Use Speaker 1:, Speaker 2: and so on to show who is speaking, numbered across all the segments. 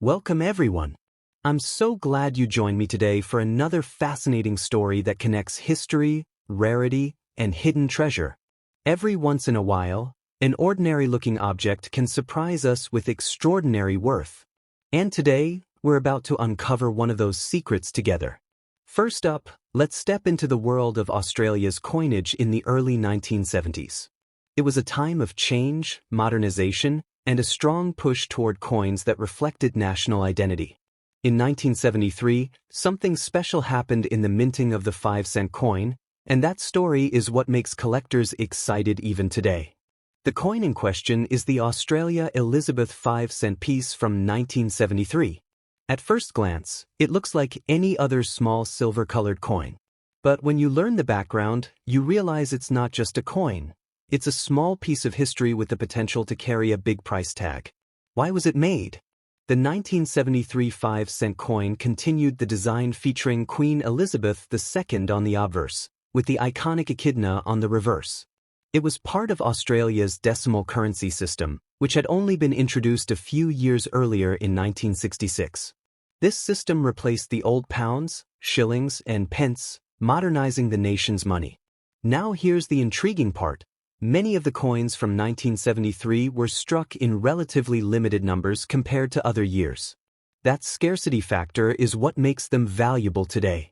Speaker 1: Welcome everyone. I'm so glad you joined me today for another fascinating story that connects history, rarity, and hidden treasure. Every once in a while, an ordinary-looking object can surprise us with extraordinary worth. And today, we're about to uncover one of those secrets together. First up, let's step into the world of Australia's coinage in the early 1970s. It was a time of change, modernization, and a strong push toward coins that reflected national identity. In 1973, something special happened in the minting of the 5-cent coin, and that story is what makes collectors excited even today. The coin in question is the Australia Elizabeth 5-cent piece from 1973. At first glance, it looks like any other small silver-colored coin. But when you learn the background, you realize it's not just a coin. It's a small piece of history with the potential to carry a big price tag. Why was it made? The 1973 5-cent coin continued the design featuring Queen Elizabeth II on the obverse, with the iconic echidna on the reverse. It was part of Australia's decimal currency system, which had only been introduced a few years earlier in 1966. This system replaced the old pounds, shillings, and pence, modernizing the nation's money. Now here's the intriguing part. Many of the coins from 1973 were struck in relatively limited numbers compared to other years. That scarcity factor is what makes them valuable today.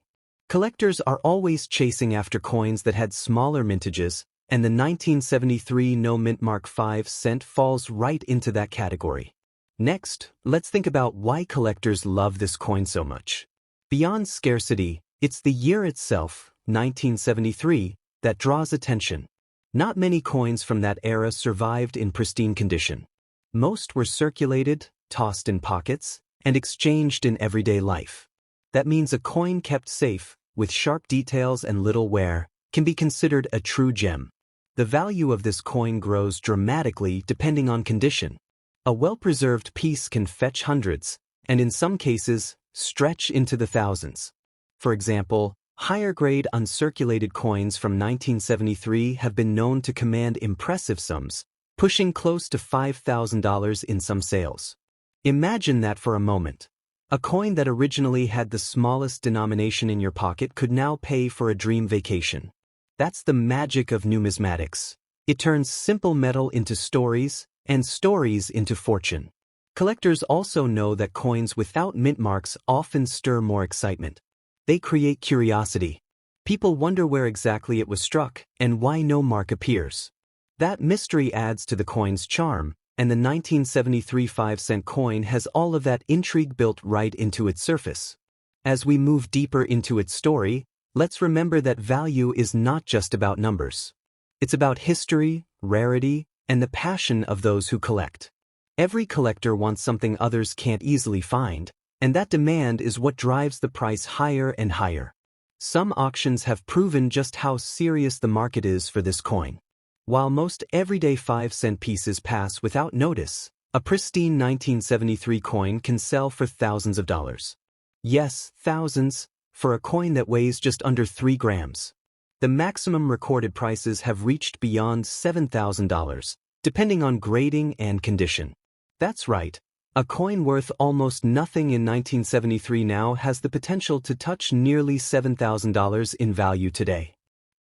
Speaker 1: Collectors are always chasing after coins that had smaller mintages, and the 1973 no mintmark 5-cent falls right into that category. Next, let's think about why collectors love this coin so much. Beyond scarcity, it's the year itself, 1973, that draws attention. Not many coins from that era survived in pristine condition. Most were circulated, tossed in pockets, and exchanged in everyday life. That means a coin kept safe, with sharp details and little wear, can be considered a true gem. The value of this coin grows dramatically depending on condition. A well-preserved piece can fetch hundreds, and in some cases, stretch into the thousands. For example, higher-grade uncirculated coins from 1973 have been known to command impressive sums, pushing close to $5,000 in some sales. Imagine that for a moment. A coin that originally had the smallest denomination in your pocket could now pay for a dream vacation. That's the magic of numismatics. It turns simple metal into stories, and stories into fortune. Collectors also know that coins without mint marks often stir more excitement. They create curiosity. People wonder where exactly it was struck and why no mark appears. That mystery adds to the coin's charm, and the 1973 5-cent coin has all of that intrigue built right into its surface. As we move deeper into its story, let's remember that value is not just about numbers. It's about history, rarity, and the passion of those who collect. Every collector wants something others can't easily find, and that demand is what drives the price higher and higher. Some auctions have proven just how serious the market is for this coin. While most everyday 5-cent pieces pass without notice, a pristine 1973 coin can sell for thousands of dollars. Yes, thousands, for a coin that weighs just under 3 grams. The maximum recorded prices have reached beyond $7,000, depending on grading and condition. That's right. A coin worth almost nothing in 1973 now has the potential to touch nearly $7,000 in value today.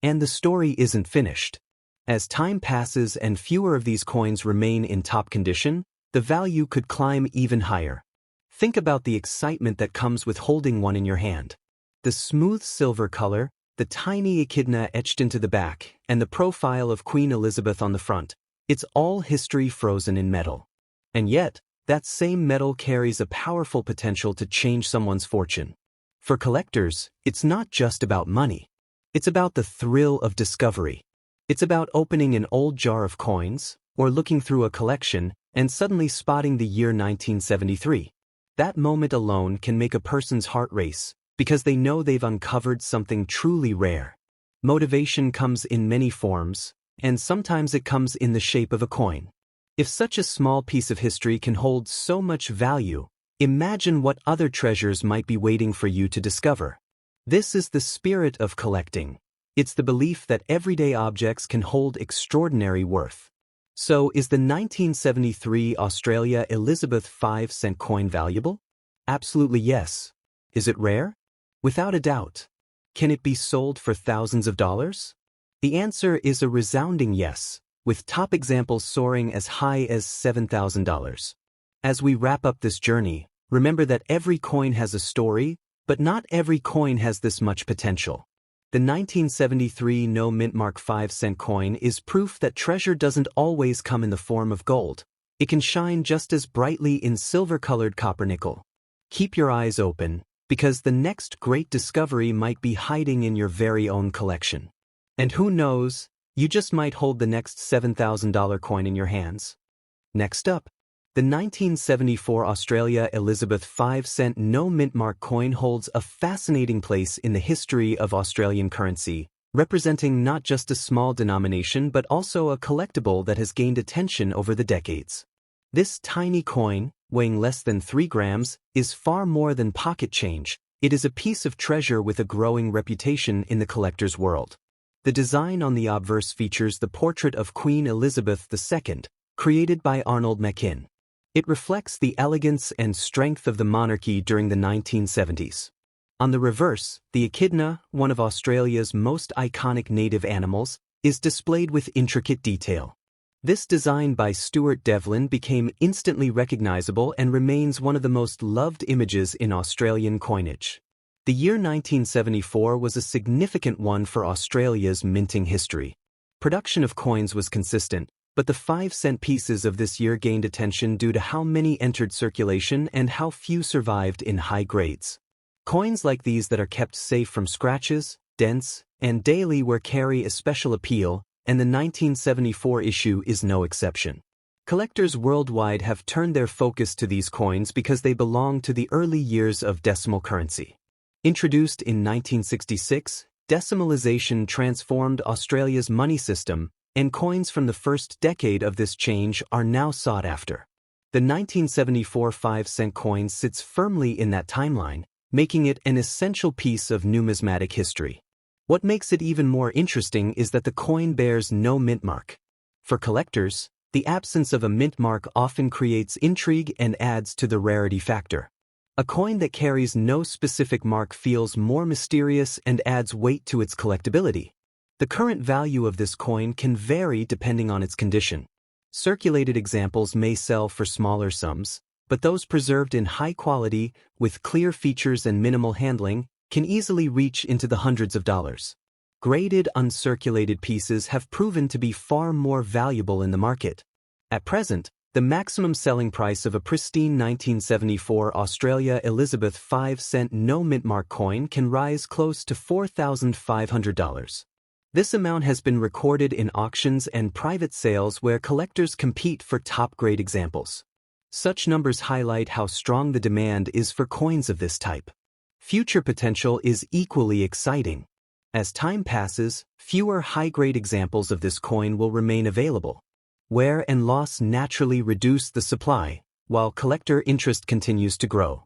Speaker 1: And the story isn't finished. As time passes and fewer of these coins remain in top condition, the value could climb even higher. Think about the excitement that comes with holding one in your hand. The smooth silver color, the tiny echidna etched into the back, and the profile of Queen Elizabeth on the front. It's all history frozen in metal. And yet, that same metal carries a powerful potential to change someone's fortune. For collectors, it's not just about money. It's about the thrill of discovery. It's about opening an old jar of coins, or looking through a collection, and suddenly spotting the year 1973. That moment alone can make a person's heart race, because they know they've uncovered something truly rare. Motivation comes in many forms, and sometimes it comes in the shape of a coin. If such a small piece of history can hold so much value, imagine what other treasures might be waiting for you to discover. This is the spirit of collecting. It's the belief that everyday objects can hold extraordinary worth. So, is the 1973 Australia Elizabeth 5-cent coin valuable? Absolutely yes. Is it rare? Without a doubt. Can it be sold for thousands of dollars? The answer is a resounding yes, with top examples soaring as high as $7,000. As we wrap up this journey, remember that every coin has a story, but not every coin has this much potential. The 1973 no mintmark 5-cent coin is proof that treasure doesn't always come in the form of gold. It can shine just as brightly in silver-colored copper nickel. Keep your eyes open, because the next great discovery might be hiding in your very own collection. And who knows, you just might hold the next $7,000 coin in your hands. Next up, the 1974 Australia Elizabeth 5-cent no mintmark coin holds a fascinating place in the history of Australian currency, representing not just a small denomination but also a collectible that has gained attention over the decades. This tiny coin, weighing less than 3 grams, is far more than pocket change. It is a piece of treasure with a growing reputation in the collector's world. The design on the obverse features the portrait of Queen Elizabeth II, created by Arnold Machin. It reflects the elegance and strength of the monarchy during the 1970s. On the reverse, the echidna, one of Australia's most iconic native animals, is displayed with intricate detail. This design by Stuart Devlin became instantly recognizable and remains one of the most loved images in Australian coinage. The year 1974 was a significant one for Australia's minting history. Production of coins was consistent, but the 5-cent pieces of this year gained attention due to how many entered circulation and how few survived in high grades. Coins like these that are kept safe from scratches, dents, and daily wear carry a special appeal, and the 1974 issue is no exception. Collectors worldwide have turned their focus to these coins because they belong to the early years of decimal currency. Introduced in 1966, decimalisation transformed Australia's money system, and coins from the first decade of this change are now sought after. The 1974 5-cent coin sits firmly in that timeline, making it an essential piece of numismatic history. What makes it even more interesting is that the coin bears no mintmark. For collectors, the absence of a mintmark often creates intrigue and adds to the rarity factor. A coin that carries no specific mark feels more mysterious and adds weight to its collectability. The current value of this coin can vary depending on its condition. Circulated examples may sell for smaller sums, but those preserved in high quality, with clear features and minimal handling, can easily reach into the hundreds of dollars. Graded uncirculated pieces have proven to be far more valuable in the market. At present, the maximum selling price of a pristine 1974 Australia Elizabeth 5-cent no mintmark coin can rise close to $4,500. This amount has been recorded in auctions and private sales where collectors compete for top-grade examples. Such numbers highlight how strong the demand is for coins of this type. Future potential is equally exciting. As time passes, fewer high-grade examples of this coin will remain available. Wear and loss naturally reduce the supply, while collector interest continues to grow.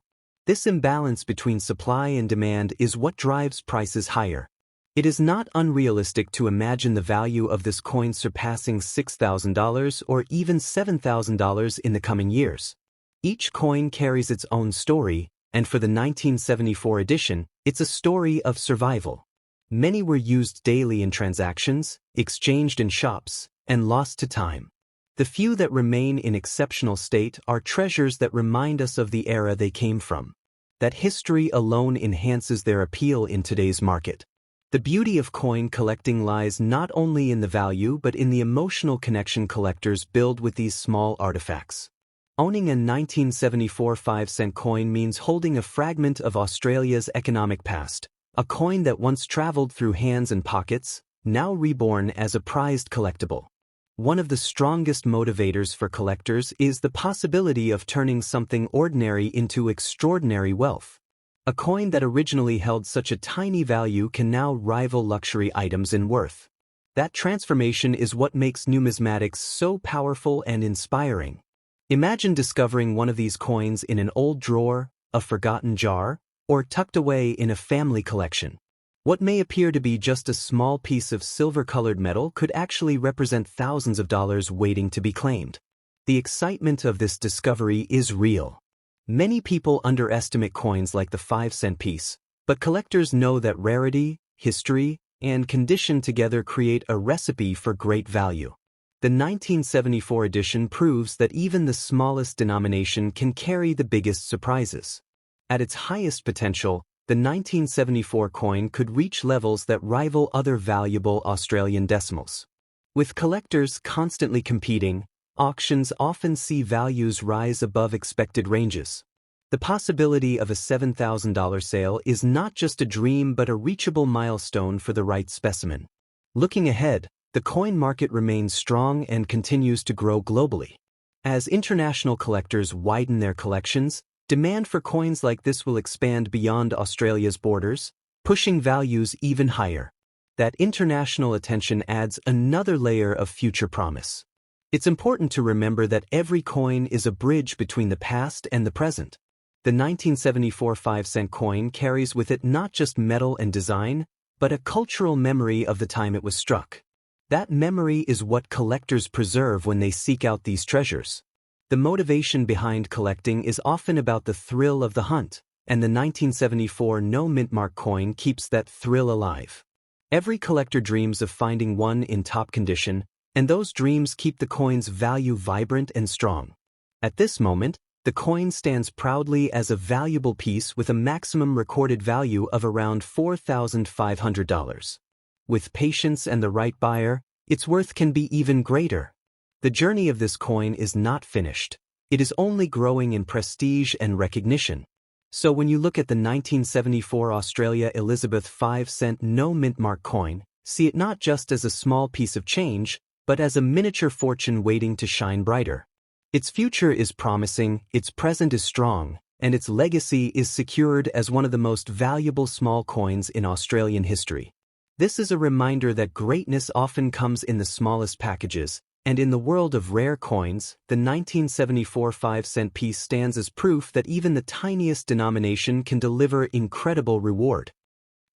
Speaker 1: This imbalance between supply and demand is what drives prices higher. It is not unrealistic to imagine the value of this coin surpassing $6,000 or even $7,000 in the coming years. Each coin carries its own story, and for the 1974 edition, it's a story of survival. Many were used daily in transactions, exchanged in shops, and lost to time. The few that remain in exceptional state are treasures that remind us of the era they came from. That history alone enhances their appeal in today's market. The beauty of coin collecting lies not only in the value but in the emotional connection collectors build with these small artifacts. Owning a 1974 5-cent coin means holding a fragment of Australia's economic past, a coin that once traveled through hands and pockets, now reborn as a prized collectible. One of the strongest motivators for collectors is the possibility of turning something ordinary into extraordinary wealth. A coin that originally held such a tiny value can now rival luxury items in worth. That transformation is what makes numismatics so powerful and inspiring. Imagine discovering one of these coins in an old drawer, a forgotten jar, or tucked away in a family collection. What may appear to be just a small piece of silver-colored metal could actually represent thousands of dollars waiting to be claimed. The excitement of this discovery is real. Many people underestimate coins like the 5-cent piece, but collectors know that rarity, history, and condition together create a recipe for great value. The 1974 edition proves that even the smallest denomination can carry the biggest surprises. At its highest potential, the 1974 coin could reach levels that rival other valuable Australian decimals. With collectors constantly competing, auctions often see values rise above expected ranges. The possibility of a $7,000 sale is not just a dream but a reachable milestone for the right specimen. Looking ahead, the coin market remains strong and continues to grow globally. As international collectors widen their collections, demand for coins like this will expand beyond Australia's borders, pushing values even higher. That international attention adds another layer of future promise. It's important to remember that every coin is a bridge between the past and the present. The 1974 5-cent coin carries with it not just metal and design, but a cultural memory of the time it was struck. That memory is what collectors preserve when they seek out these treasures. The motivation behind collecting is often about the thrill of the hunt, and the 1974 no mintmark coin keeps that thrill alive. Every collector dreams of finding one in top condition, and those dreams keep the coin's value vibrant and strong. At this moment, the coin stands proudly as a valuable piece with a maximum recorded value of around $4,500. With patience and the right buyer, its worth can be even greater. The journey of this coin is not finished. It is only growing in prestige and recognition. So when you look at the 1974 Australia Elizabeth 5-cent no mintmark coin, see it not just as a small piece of change, but as a miniature fortune waiting to shine brighter. Its future is promising, its present is strong, and its legacy is secured as one of the most valuable small coins in Australian history. This is a reminder that greatness often comes in the smallest packages, and in the world of rare coins, the 1974 5-cent piece stands as proof that even the tiniest denomination can deliver incredible reward.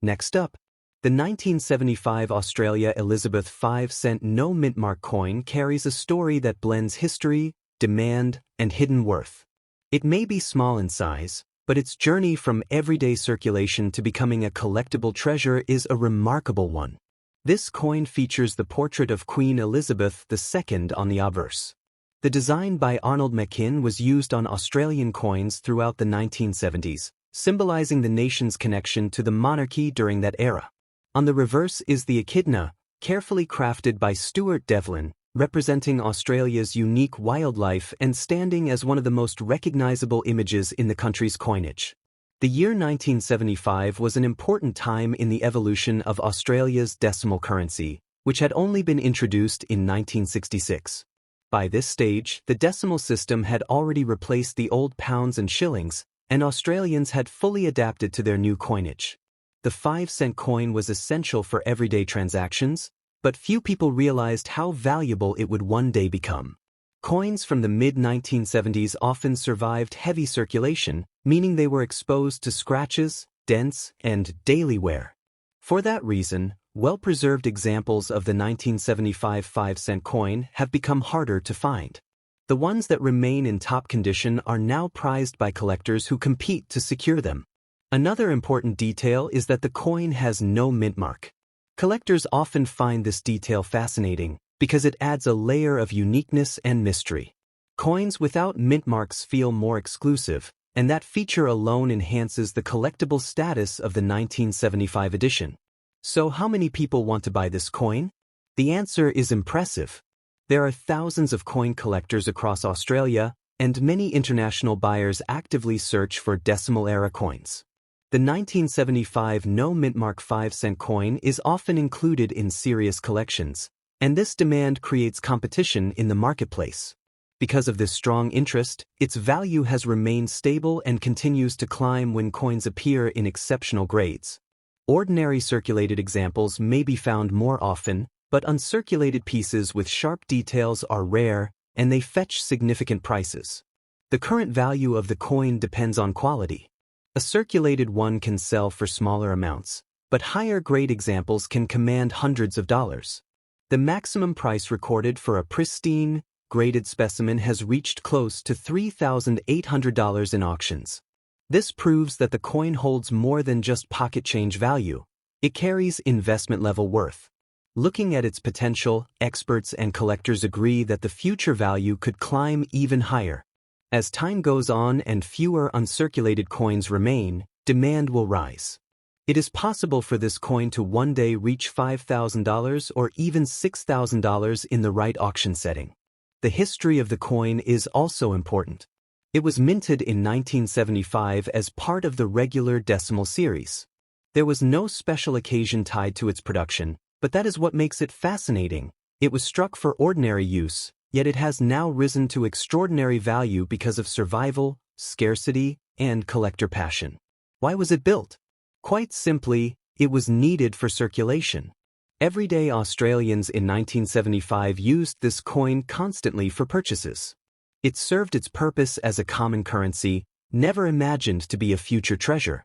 Speaker 1: Next up, the 1975 Australia Elizabeth 5-cent no mintmark coin carries a story that blends history, demand, and hidden worth. It may be small in size, but its journey from everyday circulation to becoming a collectible treasure is a remarkable one. This coin features the portrait of Queen Elizabeth II on the obverse. The design by Arnold Machin was used on Australian coins throughout the 1970s, symbolizing the nation's connection to the monarchy during that era. On the reverse is the echidna, carefully crafted by Stuart Devlin, representing Australia's unique wildlife and standing as one of the most recognizable images in the country's coinage. The year 1975 was an important time in the evolution of Australia's decimal currency, which had only been introduced in 1966. By this stage, the decimal system had already replaced the old pounds and shillings, and Australians had fully adapted to their new coinage. The 5-cent coin was essential for everyday transactions, but few people realized how valuable it would one day become. Coins from the mid-1970s often survived heavy circulation, meaning they were exposed to scratches, dents, and daily wear. For that reason, well-preserved examples of the 1975 5-cent coin have become harder to find. The ones that remain in top condition are now prized by collectors who compete to secure them. Another important detail is that the coin has no mintmark. Collectors often find this detail fascinating because it adds a layer of uniqueness and mystery. Coins without mintmarks feel more exclusive, and that feature alone enhances the collectible status of the 1975 edition. So how many people want to buy this coin? The answer is impressive. There are thousands of coin collectors across Australia, and many international buyers actively search for decimal-era coins. The 1975 no mintmark 5-cent coin is often included in serious collections, and this demand creates competition in the marketplace. Because of this strong interest, its value has remained stable and continues to climb when coins appear in exceptional grades. Ordinary circulated examples may be found more often, but uncirculated pieces with sharp details are rare, and they fetch significant prices. The current value of the coin depends on quality. A circulated one can sell for smaller amounts, but higher-grade examples can command hundreds of dollars. The maximum price recorded for a pristine, graded specimen has reached close to $3,800 in auctions. This proves that the coin holds more than just pocket change value. It carries investment-level worth. Looking at its potential, experts and collectors agree that the future value could climb even higher. As time goes on and fewer uncirculated coins remain, demand will rise. It is possible for this coin to one day reach $5,000 or even $6,000 in the right auction setting. The history of the coin is also important. It was minted in 1975 as part of the regular decimal series. There was no special occasion tied to its production, but that is what makes it fascinating. It was struck for ordinary use, yet it has now risen to extraordinary value because of survival, scarcity, and collector passion. Why was it built? Quite simply, it was needed for circulation. Everyday Australians in 1975 used this coin constantly for purchases. It served its purpose as a common currency, never imagined to be a future treasure.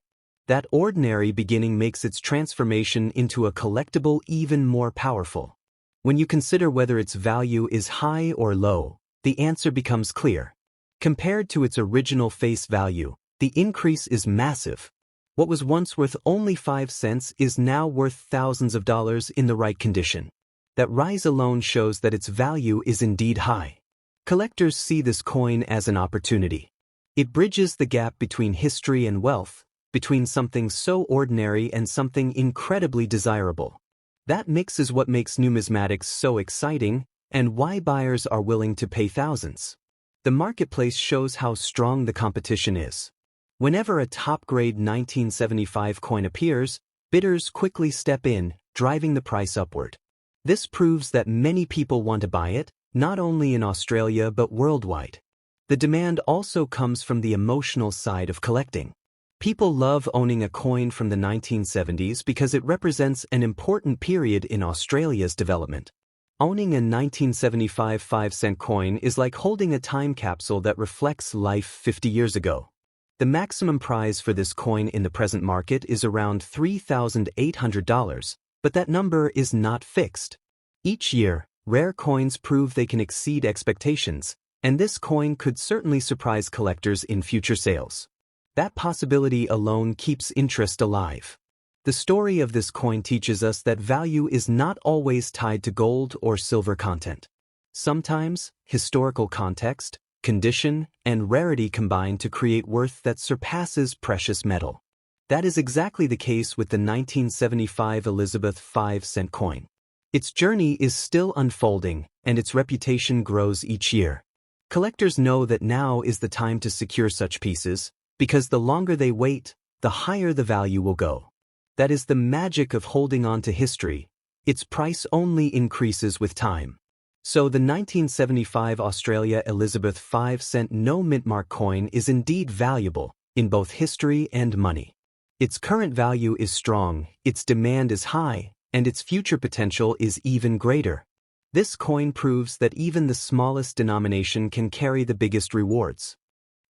Speaker 1: That ordinary beginning makes its transformation into a collectible even more powerful. When you consider whether its value is high or low, the answer becomes clear. Compared to its original face value, the increase is massive. What was once worth only 5 cents is now worth thousands of dollars in the right condition. That rise alone shows that its value is indeed high. Collectors see this coin as an opportunity. It bridges the gap between history and wealth, between something so ordinary and something incredibly desirable. That mix is what makes numismatics so exciting and why buyers are willing to pay thousands. The marketplace shows how strong the competition is. Whenever a top-grade 1975 coin appears, bidders quickly step in, driving the price upward. This proves that many people want to buy it, not only in Australia but worldwide. The demand also comes from the emotional side of collecting. People love owning a coin from the 1970s because it represents an important period in Australia's development. Owning a 1975 5-cent coin is like holding a time capsule that reflects life 50 years ago. The maximum price for this coin in the present market is around $3,800, but that number is not fixed. Each year, rare coins prove they can exceed expectations, and this coin could certainly surprise collectors in future sales. That possibility alone keeps interest alive. The story of this coin teaches us that value is not always tied to gold or silver content. Sometimes, historical context, condition, and rarity combine to create worth that surpasses precious metal. That is exactly the case with the 1975 Elizabeth 5-cent coin. Its journey is still unfolding, and its reputation grows each year. Collectors know that now is the time to secure such pieces, because the longer they wait, the higher the value will go. That is the magic of holding on to history. Its price only increases with time. So the 1975 Australia Elizabeth 5-cent no mintmark coin is indeed valuable, in both history and money. Its current value is strong, its demand is high, and its future potential is even greater. This coin proves that even the smallest denomination can carry the biggest rewards.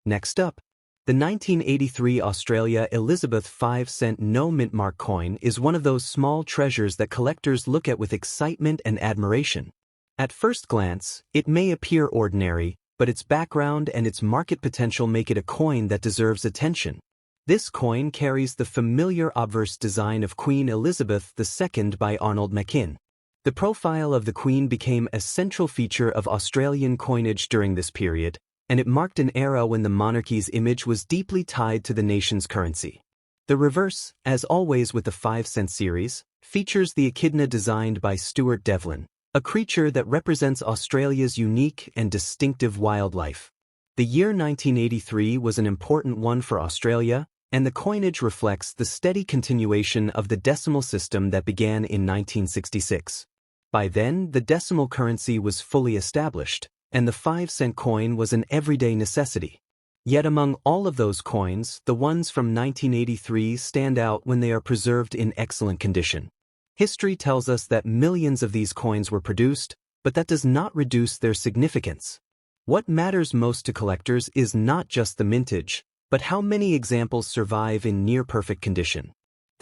Speaker 1: Next up, the 1983 Australia Elizabeth 5-cent no mintmark coin is one of those small treasures that collectors look at with excitement and admiration. At first glance, it may appear ordinary, but its background and its market potential make it a coin that deserves attention. This coin carries the familiar obverse design of Queen Elizabeth II by Arnold Machin. The profile of the Queen became a central feature of Australian coinage during this period, and it marked an era when the monarchy's image was deeply tied to the nation's currency. The reverse, as always with the 5-cent series, features the echidna designed by Stuart Devlin, a creature that represents Australia's unique and distinctive wildlife. The year 1983 was an important one for Australia, and the coinage reflects the steady continuation of the decimal system that began in 1966. By then, the decimal currency was fully established, and the 5-cent coin was an everyday necessity. Yet among all of those coins, the ones from 1983 stand out when they are preserved in excellent condition. History tells us that millions of these coins were produced, but that does not reduce their significance. What matters most to collectors is not just the mintage, but how many examples survive in near-perfect condition.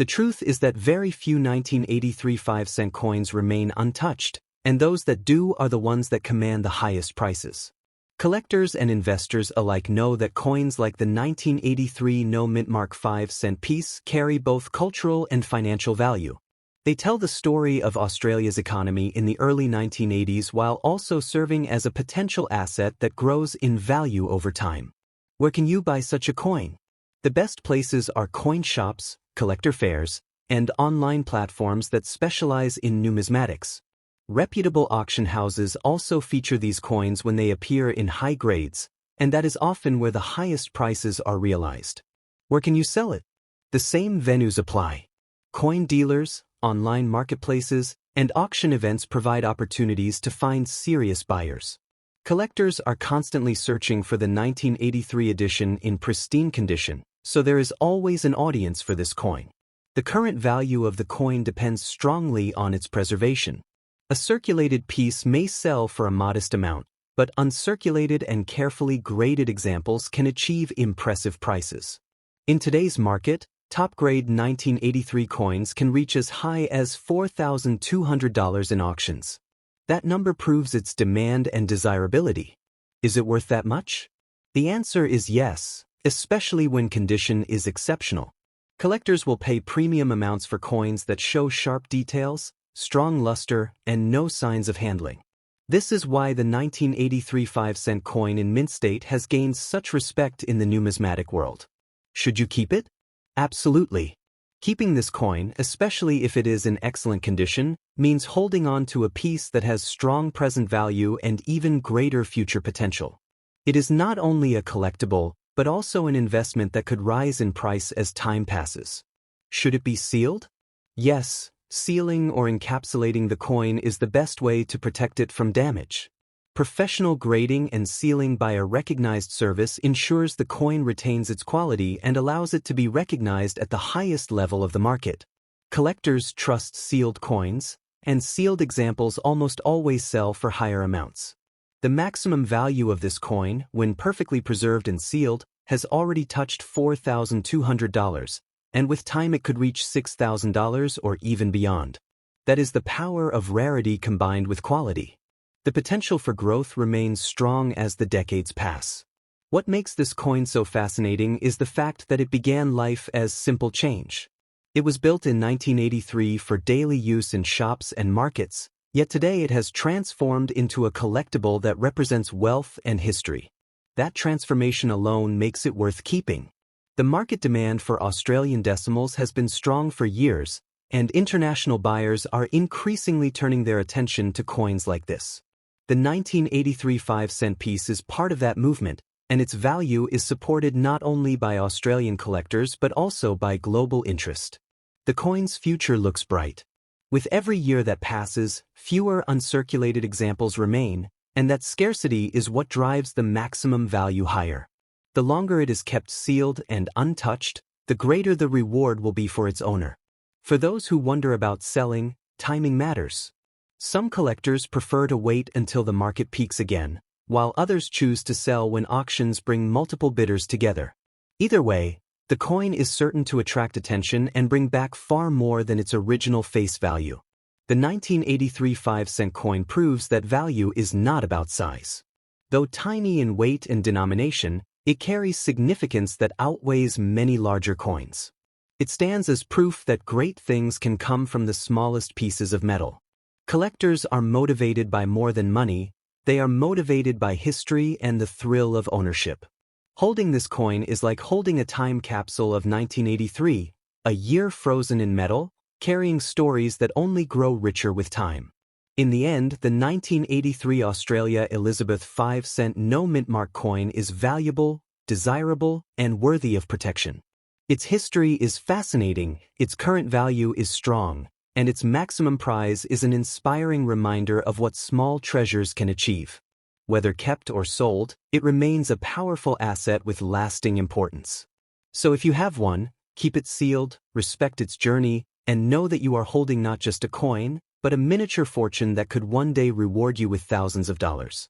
Speaker 1: The truth is that very few 1983 5-cent coins remain untouched, and those that do are the ones that command the highest prices. Collectors and investors alike know that coins like the 1983 no mintmark 5-cent piece carry both cultural and financial value. They tell the story of Australia's economy in the early 1980s while also serving as a potential asset that grows in value over time. Where can you buy such a coin? The best places are coin shops, collector fairs, and online platforms that specialize in numismatics. Reputable auction houses also feature these coins when they appear in high grades, and that is often where the highest prices are realized. Where can you sell it? The same venues apply. Coin dealers, online marketplaces, and auction events provide opportunities to find serious buyers. Collectors are constantly searching for the 1983 edition in pristine condition, so there is always an audience for this coin. The current value of the coin depends strongly on its preservation. A circulated piece may sell for a modest amount, but uncirculated and carefully graded examples can achieve impressive prices. In today's market, top-grade 1983 coins can reach as high as $4,200 in auctions. That number proves its demand and desirability. Is it worth that much? The answer is yes, especially when condition is exceptional. Collectors will pay premium amounts for coins that show sharp details, strong luster, and no signs of handling. This is why the 1983 5-cent coin in mint state has gained such respect in the numismatic world. Should you keep it? Absolutely. Keeping this coin, especially if it is in excellent condition, means holding on to a piece that has strong present value and even greater future potential. It is not only a collectible, but also an investment that could rise in price as time passes. Should it be sealed? Yes, sealing or encapsulating the coin is the best way to protect it from damage. Professional grading and sealing by a recognized service ensures the coin retains its quality and allows it to be recognized at the highest level of the market. Collectors trust sealed coins, and sealed examples almost always sell for higher amounts. The maximum value of this coin, when perfectly preserved and sealed, has already touched $4,200, and with time it could reach $6,000 or even beyond. That is the power of rarity combined with quality. The potential for growth remains strong as the decades pass. What makes this coin so fascinating is the fact that it began life as simple change. It was built in 1983 for daily use in shops and markets, yet today it has transformed into a collectible that represents wealth and history. That transformation alone makes it worth keeping. The market demand for Australian decimals has been strong for years, and international buyers are increasingly turning their attention to coins like this. The 1983 5-cent piece is part of that movement, and its value is supported not only by Australian collectors but also by global interest. The coin's future looks bright. With every year that passes, fewer uncirculated examples remain, and that scarcity is what drives the maximum value higher. The longer it is kept sealed and untouched, the greater the reward will be for its owner. For those who wonder about selling, timing matters. Some collectors prefer to wait until the market peaks again, while others choose to sell when auctions bring multiple bidders together. Either way, the coin is certain to attract attention and bring back far more than its original face value. The 1983 5-cent coin proves that value is not about size. Though tiny in weight and denomination, it carries significance that outweighs many larger coins. It stands as proof that great things can come from the smallest pieces of metal. Collectors are motivated by more than money, they are motivated by history and the thrill of ownership. Holding this coin is like holding a time capsule of 1983, a year frozen in metal, carrying stories that only grow richer with time. In the end, the 1983 Australia Elizabeth 5-cent no mintmark coin is valuable, desirable, and worthy of protection. Its history is fascinating, its current value is strong, and its maximum prize is an inspiring reminder of what small treasures can achieve. Whether kept or sold, it remains a powerful asset with lasting importance. So if you have one, keep it sealed, respect its journey, and know that you are holding not just a coin, but a miniature fortune that could one day reward you with thousands of dollars.